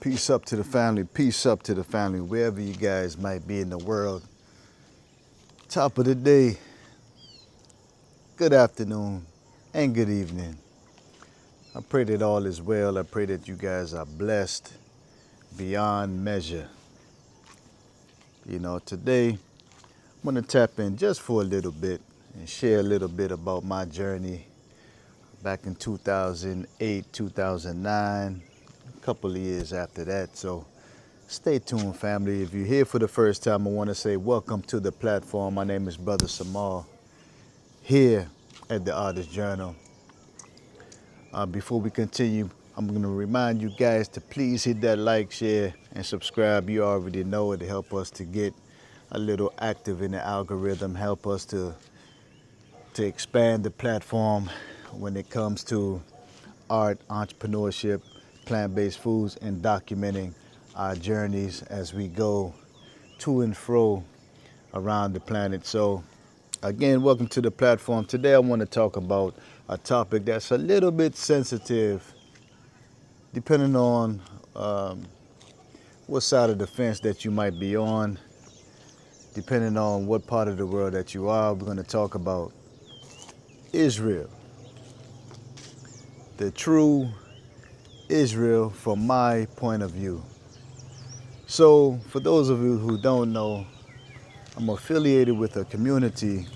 Peace up to the family, peace up to the family, wherever you guys might be in the world. Top of the day, good afternoon, and good evening. I pray that all is well. I pray that you guys are blessed beyond measure. Today, I'm going to tap in just for a little bit and share a little bit about my journey back in 2008, 2009, a couple of years after that. So stay tuned, family. If you're here for the first time, I want to say welcome to the platform. My name is Brother Samal here at the Artist Journal. Before we continue, I'm going to remind you guys to please hit that like, share, and subscribe. You already know it. Help us to get a little active in the algorithm, help us to expand the platform when it comes to art, entrepreneurship, plant-based foods, and documenting our journeys as we go to and fro around the planet. So again, welcome to the platform. Today I want to talk about a topic that's a little bit sensitive depending on what side of the fence that you might be on, depending on what part of the world that you are. We're going to talk about Israel, the true Israel from my point of view. So for those of you who don't know, I'm affiliated with a community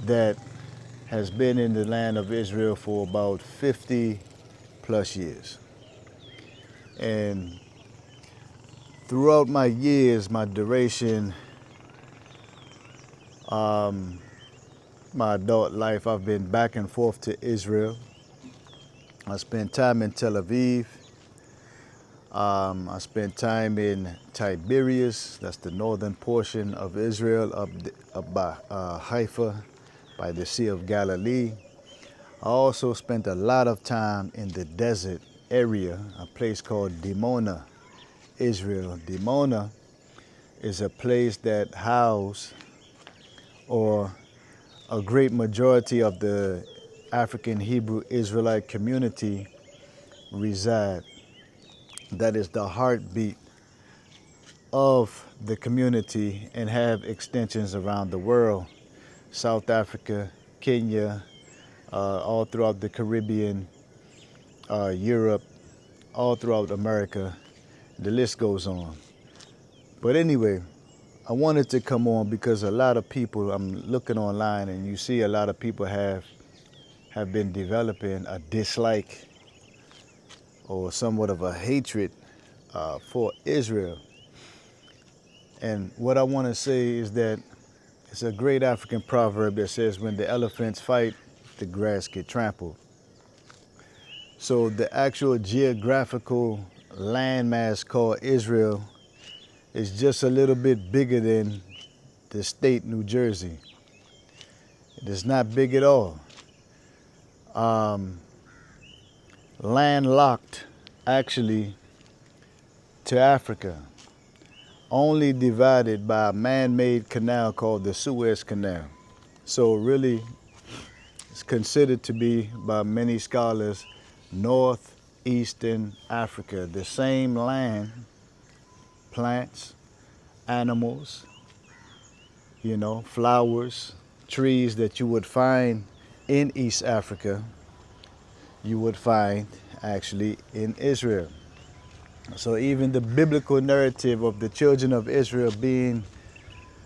that has been in the land of Israel for about 50 plus years. And throughout my years, my duration, my adult life, I've been back and forth to Israel. I spent time in Tel Aviv. I spent time in Tiberias, that's the northern portion of Israel, up by Haifa, by the Sea of Galilee. I also spent a lot of time in the desert area, a place called Dimona, Israel. Dimona is a place that houses, or a great majority of the African Hebrew Israelite community reside. That is the heartbeat of the community and have extensions around the world. South Africa, Kenya, all throughout the Caribbean, Europe, all throughout America. The list goes on. But anyway, I wanted to come on because a lot of people, I'm looking online and you see a lot of people have been developing a dislike or somewhat of a hatred for Israel. And what I want to say is that it's a great African proverb that says, when the elephants fight, the grass get trampled. So the actual geographical landmass called Israel is just a little bit bigger than the state New Jersey. It is not big at all. Landlocked actually to Africa, only divided by a man-made canal called the Suez Canal. So really, it's considered to be, by many scholars, northeastern Africa. The same land, plants, animals, flowers, trees that you would find in East Africa, you would find actually in Israel. So even the biblical narrative of the children of Israel being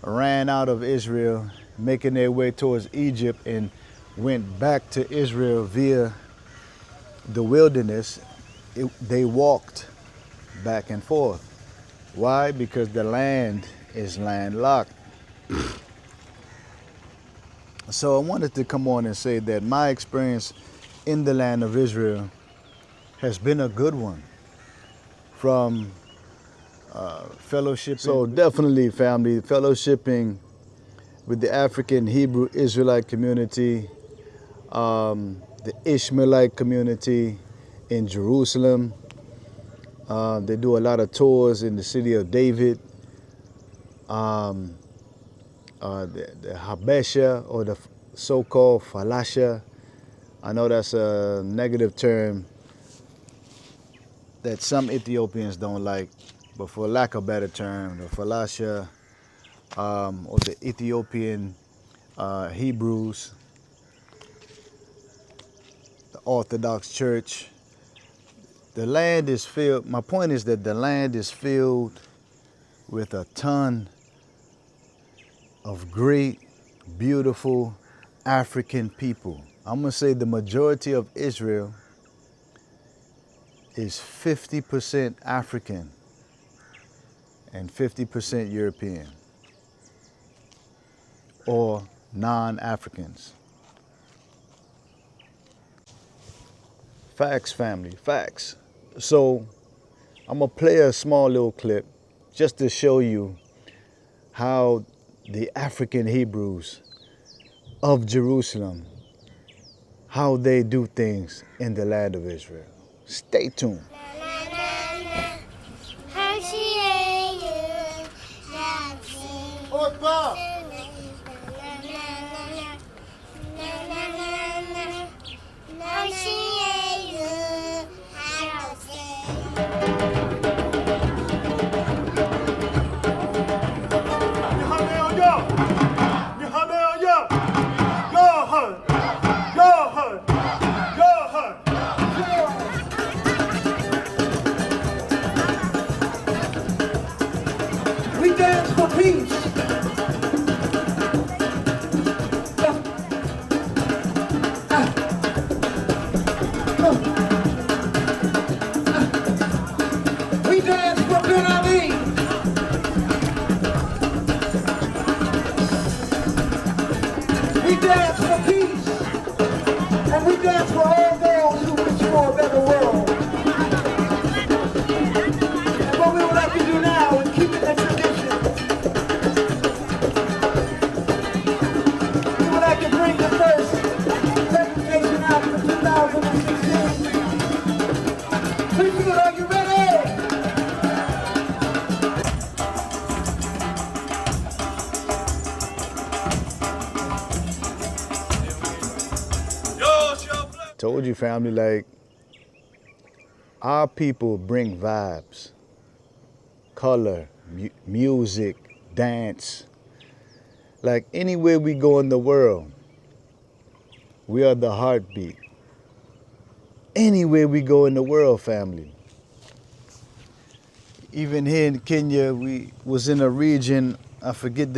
ran out of Israel, making their way towards Egypt, and went back to Israel via the wilderness, they walked back and forth. Why? Because the land is landlocked. So I wanted to come on and say that my experience in the land of Israel has been a good one. From fellowship. So definitely, family, fellowshipping with the African Hebrew Israelite community, the Ishmaelite community in Jerusalem. They do a lot of tours in the city of David. The Habesha, or the so-called Falasha. I know that's a negative term that some Ethiopians don't like, but for lack of a better term, the Falasha, or the Ethiopian Hebrews, the Orthodox Church, the land is filled. My point is that the land is filled with a ton of great, beautiful African people. I'm going to say the majority of Israel is 50% African and 50% European or non-Africans. Facts, family, facts. So I'm going to play a small little clip just to show you how the African Hebrews of Jerusalem, how they do things in the land of Israel. Stay tuned. We dance for peace. We dance for Ben Ali. We dance for peace. And we dance for all those who wish for a better world. And what we would like to do now is keep it a tradition. We would like to bring the first presentation out for 2016. Please, people, are you ready? Told you, family, like, our people bring vibes, color, music, dance. Like, anywhere we go in the world, we are the heartbeat. Anywhere we go in the world, family. Even here in Kenya, we was in a region, I forget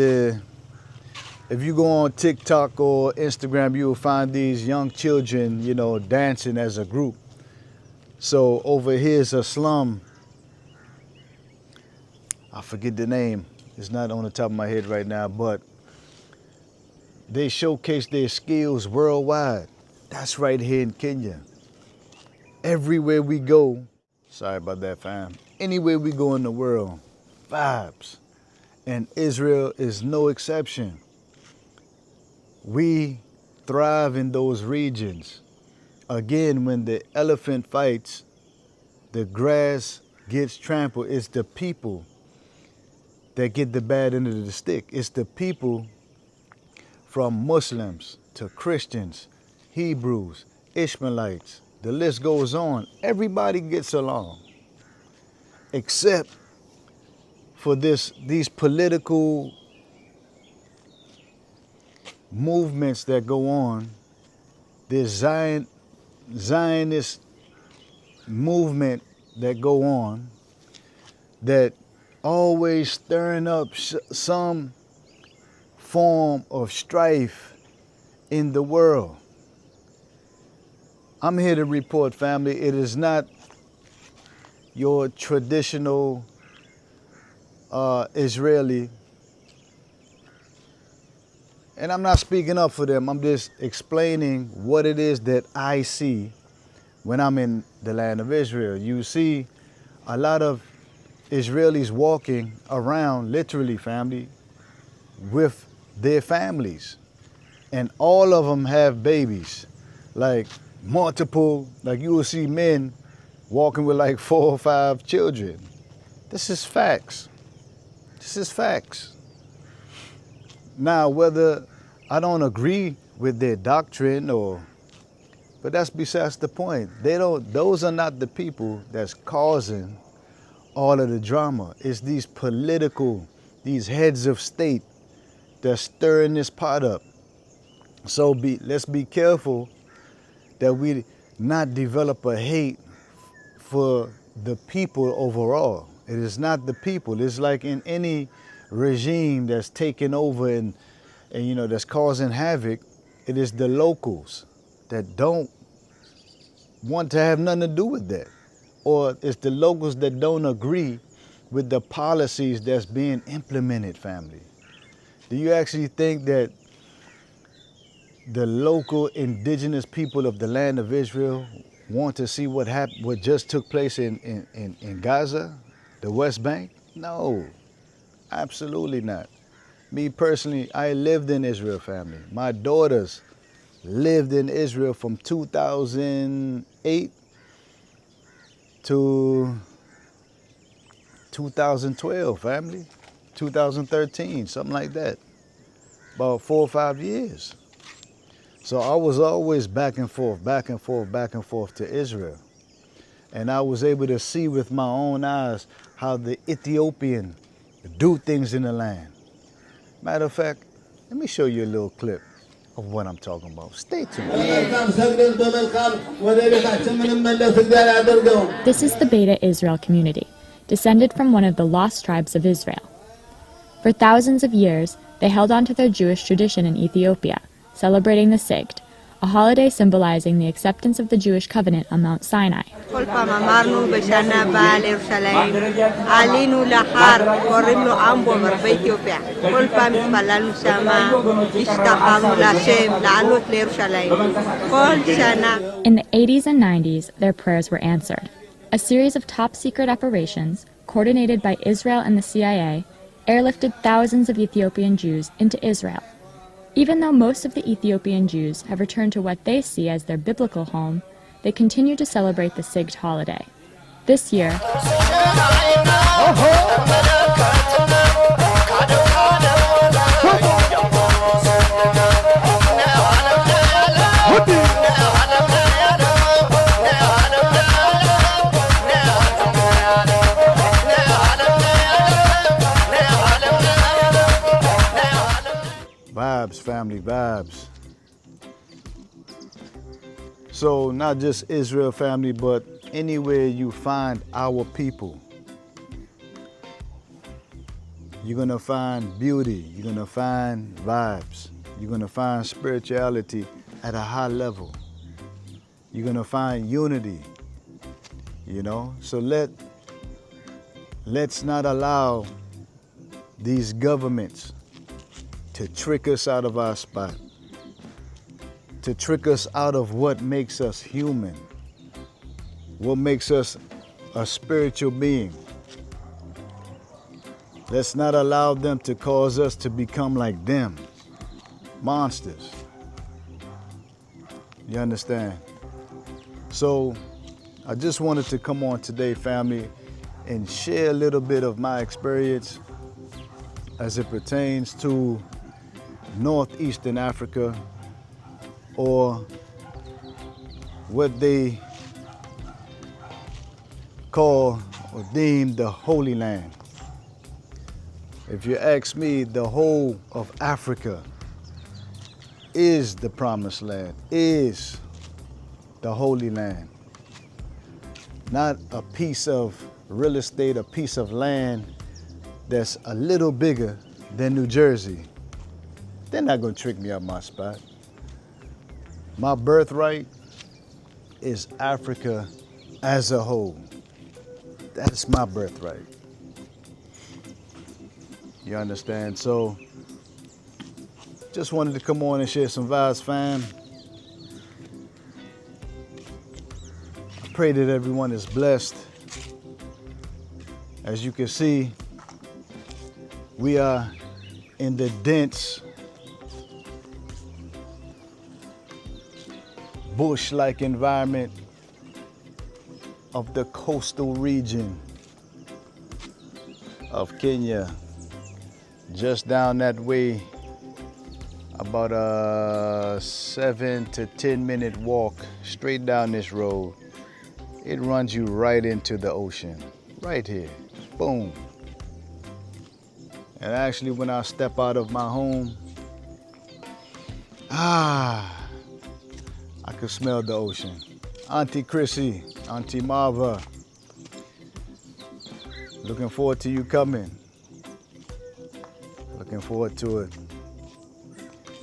if you go on TikTok or Instagram, you will find these young children, you know, dancing as a group. So over here's a slum. I forget the name. It's not on the top of my head right now, but they showcase their skills worldwide. That's right here in Kenya. Everywhere we go, sorry about that, fam. Anywhere we go in the world, vibes. And Israel is no exception. We thrive in those regions. Again, when the elephant fights, the grass gets trampled. It's the people that get the bad end of the stick. It's the people from Muslims to Christians, Hebrews, Ishmaelites. The list goes on. Everybody gets along, except for these political movements that go on. This Zionist movement that go on that always stirring up some form of strife in the world. I'm here to report, family, it is not your traditional Israeli. And I'm not speaking up for them. I'm just explaining what it is that I see when I'm in the land of Israel. You see a lot of Israelis walking around, literally, family, with their families. And all of them have babies, like multiple, like you will see men walking with like 4 or 5 children. This is facts. This is facts. Now, whether I don't agree with their doctrine or But that's besides the point. Those are not the people that's causing all of the drama. It's these these heads of state that's stirring this pot up. So let's be careful that we not develop a hate for the people overall. It is not the people. It's like in any regime that's taking over and that's causing havoc, it is the locals that don't want to have nothing to do with that. Or it's the locals that don't agree with the policies that's being implemented, family. Do you actually think that the local indigenous people of the land of Israel want to see what just took place in Gaza, the West Bank? No, absolutely not. Me personally, I lived in Israel, family. My daughters lived in Israel from 2008 to 2012, family. 2013, something like that. About 4 or 5 years. So I was always back and forth to Israel. And I was able to see with my own eyes how the Ethiopian do things in the land. Matter of fact, let me show you a little clip of what I'm talking about. Stay tuned. This is the Beta Israel community, descended from one of the lost tribes of Israel. For thousands of years, they held on to their Jewish tradition in Ethiopia, celebrating the Sigd, a holiday symbolizing the acceptance of the Jewish covenant on Mount Sinai. In the 80s and 90s, their prayers were answered. A series of top-secret operations, coordinated by Israel and the CIA, airlifted thousands of Ethiopian Jews into Israel. Even though most of the Ethiopian Jews have returned to what they see as their biblical home, they continue to celebrate the Sigd holiday. This year, Vibes, family, vibes. So not just Israel, family, but anywhere you find our people, you're gonna find beauty, you're gonna find vibes, you're gonna find spirituality at a high level. You're gonna find unity, So let's not allow these governments to trick us out of our spot, to trick us out of what makes us human, what makes us a spiritual being. Let's not allow them to cause us to become like them, monsters. You understand? So I just wanted to come on today, family, and share a little bit of my experience as it pertains to Northeastern Africa, or what they call or deem the Holy Land. If you ask me, the whole of Africa is the Promised Land, is the Holy Land. Not a piece of real estate, a piece of land that's a little bigger than New Jersey. They're not gonna trick me out my spot. My birthright is Africa as a whole. That's my birthright. You understand? So, just wanted to come on and share some vibes, fam. I pray that everyone is blessed. As you can see, we are in the dense bush-like environment of the coastal region of Kenya. Just down that way about a 7 to 10 minute walk straight down this road. It runs you right into the ocean, right here, boom. And actually when I step out of my home, I can smell the ocean. Auntie Chrissy, Auntie Marva, looking forward to you coming. Looking forward to it.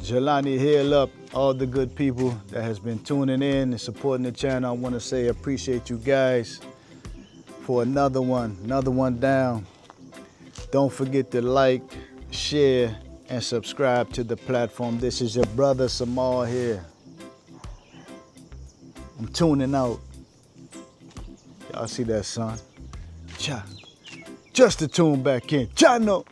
Jelani, hail up all the good people that has been tuning in and supporting the channel. I want to say appreciate you guys for another one down. Don't forget to like, share, and subscribe to the platform. This is your brother Samal here. I'm tuning out. Y'all see that, son? Cha. Just to tune back in. Cha no.